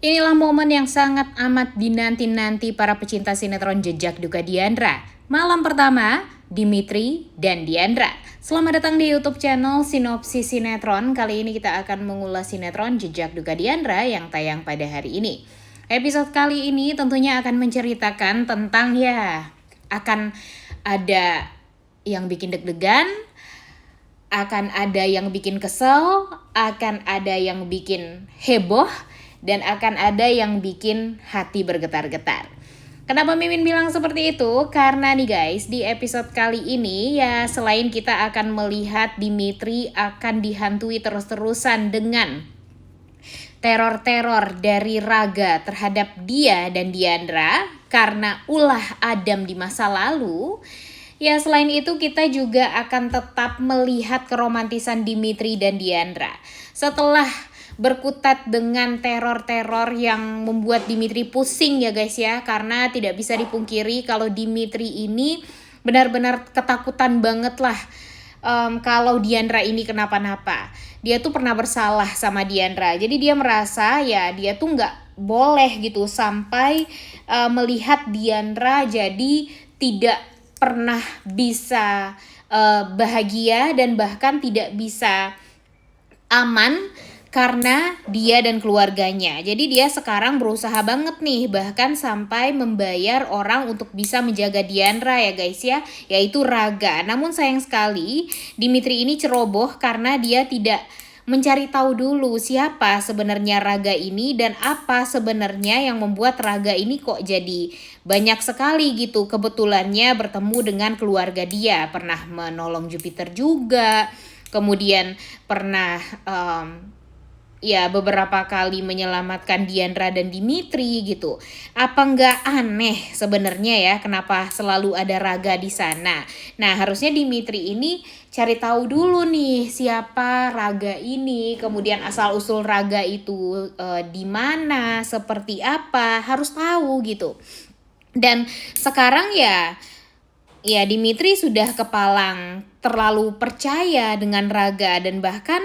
Inilah momen yang sangat amat dinanti-nanti para pecinta sinetron Jejak Duka Diandra. Malam pertama, Dimitri dan Diandra. Selamat datang di YouTube channel Sinopsis Sinetron. Kali ini kita akan mengulas sinetron Jejak Duka Diandra yang tayang pada hari ini. Episode kali ini tentunya akan menceritakan tentang akan ada yang bikin deg-degan, akan ada yang bikin kesel, akan ada yang bikin heboh, dan akan ada yang bikin hati bergetar-getar. Kenapa Mimin bilang seperti itu? Karena nih guys, di episode kali ini selain kita akan melihat Dimitri akan dihantui terus-terusan dengan teror-teror dari Raga terhadap dia dan Diandra karena ulah Adam di masa lalu. Selain itu kita juga akan tetap melihat keromantisan Dimitri dan Diandra. Setelah berkutat dengan teror-teror yang membuat Dimitri pusing ya guys ya, karena tidak bisa dipungkiri kalau Dimitri ini benar-benar ketakutan banget lah kalau Diandra ini kenapa-napa. Dia tuh pernah bersalah sama Diandra, jadi dia merasa dia tuh nggak boleh gitu sampai melihat Diandra jadi tidak pernah bisa bahagia dan bahkan tidak bisa aman karena dia dan keluarganya. Jadi dia sekarang berusaha banget nih, bahkan sampai membayar orang untuk bisa menjaga Diandra ya guys ya, yaitu Raga. Namun sayang sekali Dimitri ini ceroboh karena dia tidak mencari tahu dulu siapa sebenarnya Raga ini dan apa sebenarnya yang membuat Raga ini kok jadi banyak sekali gitu kebetulannya bertemu dengan keluarga dia. Pernah menolong Jupiter juga, kemudian pernah beberapa kali menyelamatkan Diandra dan Dimitri gitu. Apa nggak aneh sebenarnya ya kenapa selalu ada Raga di sana? Nah, harusnya Dimitri ini cari tahu dulu nih siapa Raga ini, kemudian asal usul Raga itu di mana, seperti apa, harus tahu gitu. Dan sekarang Dimitri sudah kepalang terlalu percaya dengan Raga dan bahkan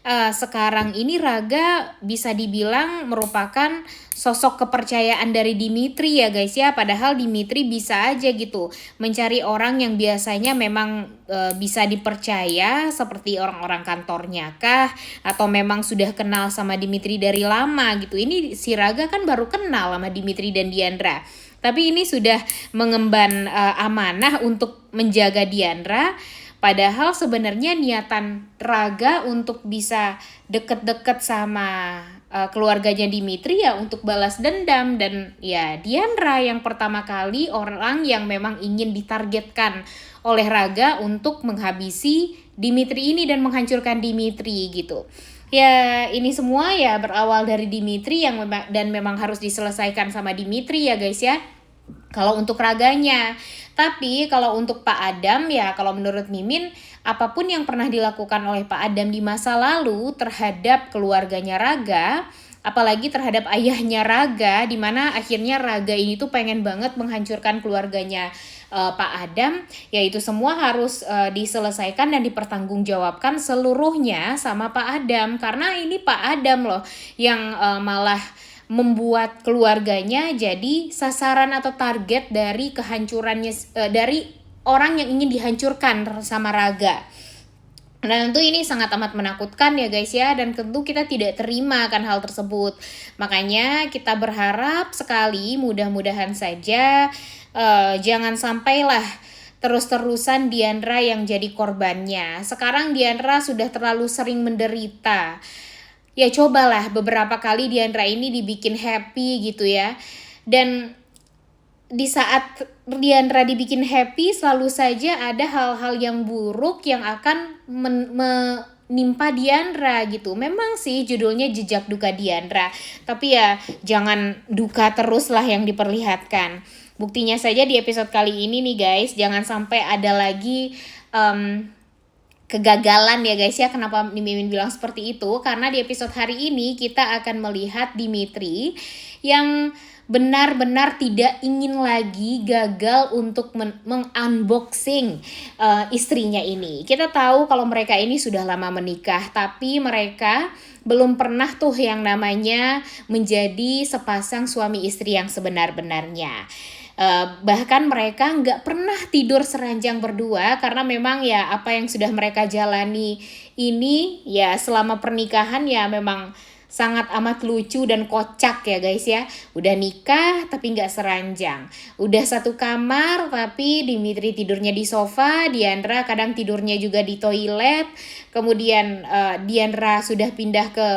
sekarang ini Raga bisa dibilang merupakan sosok kepercayaan dari Dimitri ya guys ya, padahal Dimitri bisa aja gitu mencari orang yang biasanya memang bisa dipercaya seperti orang-orang kantornya kah, atau memang sudah kenal sama Dimitri dari lama gitu. Ini si Raga kan baru kenal sama Dimitri dan Diandra, tapi ini sudah mengemban amanah untuk menjaga Diandra. Padahal sebenarnya niatan Raga untuk bisa deket-deket sama keluarganya Dimitri untuk balas dendam. Dan Diandra yang pertama kali orang yang memang ingin ditargetkan oleh Raga untuk menghabisi Dimitri ini dan menghancurkan Dimitri gitu. Ini semua berawal dari Dimitri dan memang harus diselesaikan sama Dimitri ya guys ya, kalau untuk Raganya. Tapi kalau untuk Pak Adam kalau menurut Mimin, apapun yang pernah dilakukan oleh Pak Adam di masa lalu terhadap keluarganya Raga, apalagi terhadap ayahnya Raga, dimana akhirnya Raga ini tuh pengen banget menghancurkan keluarganya Pak Adam, itu semua harus diselesaikan dan dipertanggungjawabkan seluruhnya sama Pak Adam. Karena ini Pak Adam loh yang malah membuat keluarganya jadi sasaran atau target dari kehancurannya, dari orang yang ingin dihancurkan sama Raga. Nah, tentu ini sangat amat menakutkan ya guys ya, dan tentu kita tidak terima akan hal tersebut. Makanya kita berharap sekali mudah-mudahan saja jangan sampailah terus-terusan Diandra yang jadi korbannya. Sekarang Diandra sudah terlalu sering menderita. Cobalah beberapa kali Diandra ini dibikin happy gitu ya. Dan di saat Diandra dibikin happy selalu saja ada hal-hal yang buruk yang akan menimpa Diandra gitu. Memang sih judulnya Jejak Duka Diandra, tapi jangan duka terus lah yang diperlihatkan. Buktinya saja di episode kali ini nih guys, jangan sampai ada lagi kegagalan ya guys ya. Kenapa Mimin bilang seperti itu? Karena di episode hari ini kita akan melihat Dimitri yang benar-benar tidak ingin lagi gagal untuk mengunboxing istrinya ini. Kita tahu kalau mereka ini sudah lama menikah, tapi mereka belum pernah tuh yang namanya menjadi sepasang suami istri yang sebenar-benarnya. Bahkan mereka nggak pernah tidur seranjang berdua karena memang ya apa yang sudah mereka jalani ini ya selama pernikahan ya memang sangat amat lucu dan kocak ya guys ya. Udah nikah tapi nggak seranjang, udah satu kamar tapi Dimitri tidurnya di sofa, Diandra kadang tidurnya juga di toilet, kemudian Diandra sudah pindah ke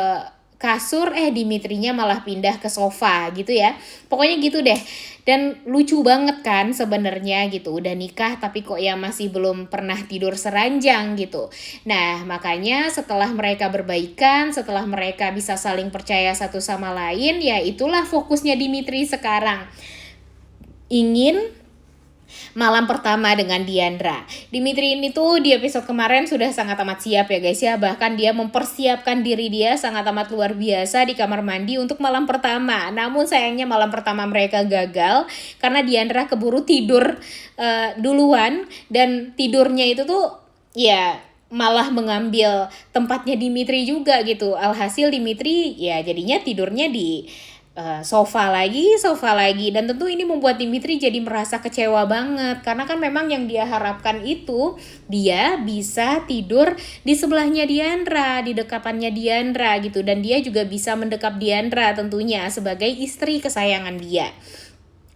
kasur, Dimitrinya malah pindah ke sofa gitu ya. Pokoknya gitu deh. Dan lucu banget kan sebenarnya gitu. Udah nikah tapi kok ya masih belum pernah tidur seranjang gitu. Nah, makanya setelah mereka berbaikan, setelah mereka bisa saling percaya satu sama lain, ya itulah fokusnya Dimitri sekarang. Ingin malam pertama dengan Diandra. Dimitri ini tuh di episode kemarin sudah sangat amat siap ya guys ya. Bahkan dia mempersiapkan diri dia sangat amat luar biasa di kamar mandi untuk malam pertama. Namun sayangnya malam pertama mereka gagal karena Diandra keburu tidur duluan. Dan tidurnya itu tuh ya malah mengambil tempatnya Dimitri juga gitu. Alhasil Dimitri ya jadinya tidurnya di sofa lagi, dan tentu ini membuat Dimitri jadi merasa kecewa banget karena kan memang yang dia harapkan itu dia bisa tidur di sebelahnya Diandra, di dekapannya Diandra gitu, dan dia juga bisa mendekap Diandra tentunya sebagai istri kesayangan dia.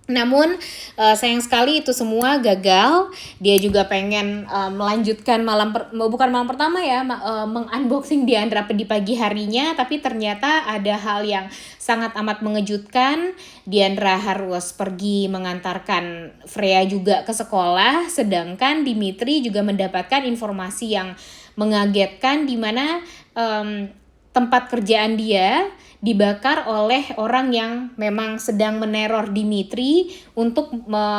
Namun sayang sekali itu semua gagal. Dia juga pengen melanjutkan bukan malam pertama ya, mengunboxing Diandra di pagi harinya, tapi ternyata ada hal yang sangat amat mengejutkan. Diandra harus pergi mengantarkan Freya juga ke sekolah, sedangkan Dimitri juga mendapatkan informasi yang mengagetkan di mana tempat kerjaan dia dibakar oleh orang yang memang sedang meneror Dimitri untuk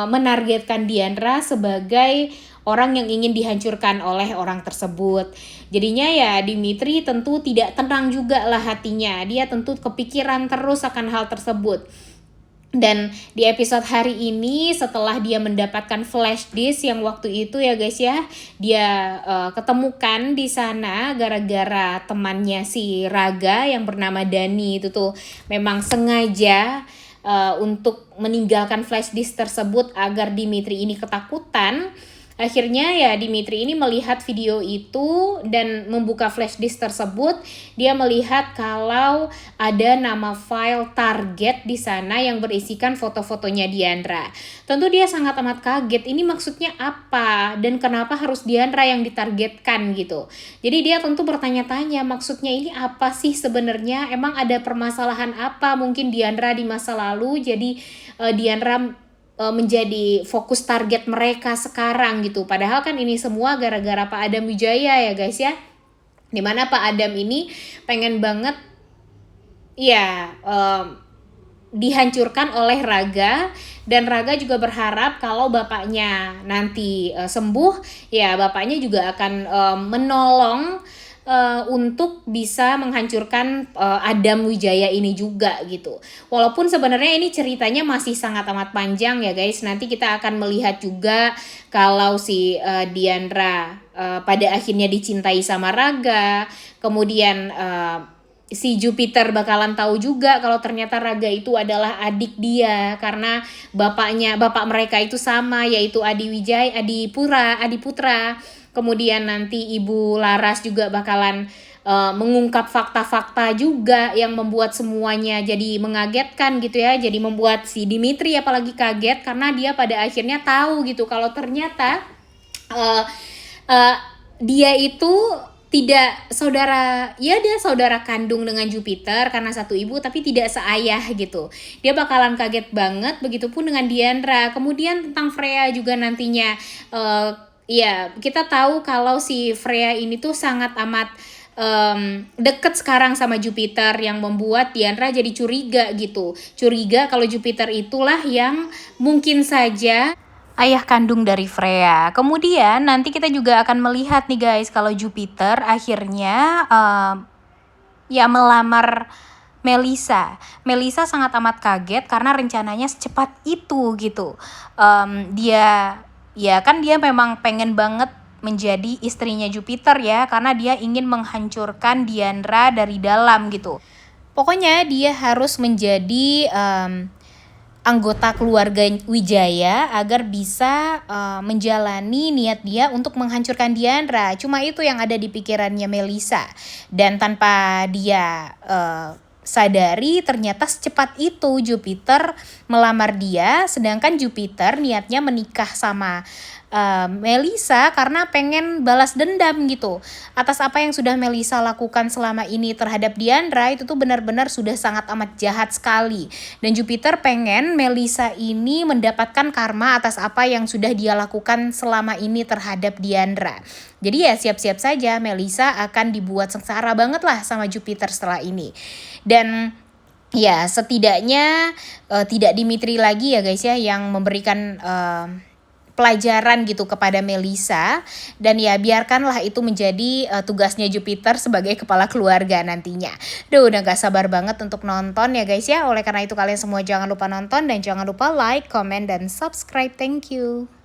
menargetkan Diandra sebagai orang yang ingin dihancurkan oleh orang tersebut. Jadinya ya Dimitri tentu tidak tenang juga lah hatinya. Dia tentu kepikiran terus akan hal tersebut. Dan di episode hari ini setelah dia mendapatkan flash disk yang waktu itu ya guys ya, dia ketemukan di sana gara-gara temannya si Raga yang bernama Dani itu tuh memang sengaja untuk meninggalkan flash disk tersebut agar Dimitri ini ketakutan. Akhirnya ya Dimitri ini melihat video itu dan membuka flash disk tersebut. Dia melihat kalau ada nama file target di sana yang berisikan foto-fotonya Diandra. Tentu dia sangat amat kaget. Ini maksudnya apa? Dan kenapa harus Diandra yang ditargetkan gitu? Jadi dia tentu bertanya-tanya maksudnya ini apa sih sebenarnya? Emang ada permasalahan apa mungkin Diandra di masa lalu? Jadi Diandra menjadi fokus target mereka sekarang gitu. Padahal kan ini semua gara-gara Pak Adam Wijaya ya guys ya. Dimana Pak Adam ini pengen banget ya dihancurkan oleh Raga, dan Raga juga berharap kalau bapaknya nanti sembuh ya bapaknya juga akan menolong untuk bisa menghancurkan Adam Wijaya ini juga gitu. Walaupun sebenarnya ini ceritanya masih sangat amat panjang ya guys. Nanti kita akan melihat juga kalau si Diandra pada akhirnya dicintai sama Raga. Kemudian si Jupiter bakalan tahu juga kalau ternyata Raga itu adalah adik dia karena bapak mereka itu sama, yaitu Adi Putra. Kemudian nanti Ibu Laras juga bakalan mengungkap fakta-fakta juga yang membuat semuanya jadi mengagetkan gitu ya. Jadi membuat si Dimitri apalagi kaget karena dia pada akhirnya tahu gitu kalau ternyata dia itu tidak dia saudara kandung dengan Jupiter karena satu ibu tapi tidak seayah gitu. Dia bakalan kaget banget, begitupun dengan Diandra. Kemudian tentang Freya juga nantinya ya kita tahu kalau si Freya ini tuh sangat amat deket sekarang sama Jupiter yang membuat Diandra jadi curiga gitu. Curiga kalau Jupiter itulah yang mungkin saja ayah kandung dari Freya. Kemudian nanti kita juga akan melihat nih guys, kalau Jupiter akhirnya ya melamar Melisa. Melisa sangat amat kaget karena rencananya secepat itu gitu. Dia ya kan dia memang pengen banget menjadi istrinya Jupiter ya, karena dia ingin menghancurkan Diandra dari dalam gitu. Pokoknya dia harus menjadi anggota keluarga Wijaya agar bisa menjalani niat dia untuk menghancurkan Diandra. Cuma itu yang ada di pikirannya Melisa. Dan tanpa dia sadari, ternyata secepat itu Jupiter melamar dia, sedangkan Jupiter niatnya menikah sama Melisa karena pengen balas dendam gitu atas apa yang sudah Melisa lakukan selama ini terhadap Diandra. Itu tuh benar-benar sudah sangat amat jahat sekali, dan Jupiter pengen Melisa ini mendapatkan karma atas apa yang sudah dia lakukan selama ini terhadap Diandra. Jadi ya siap-siap saja Melisa akan dibuat sengsara banget lah sama Jupiter setelah ini. Dan ya setidaknya tidak Dimitri lagi ya guys ya yang memberikan pelajaran gitu kepada Melisa, dan ya biarkanlah itu menjadi tugasnya Jupiter sebagai kepala keluarga nantinya. Udah gak sabar banget untuk nonton ya guys ya. Oleh karena itu kalian semua jangan lupa nonton dan jangan lupa like, comment, dan subscribe. Thank you.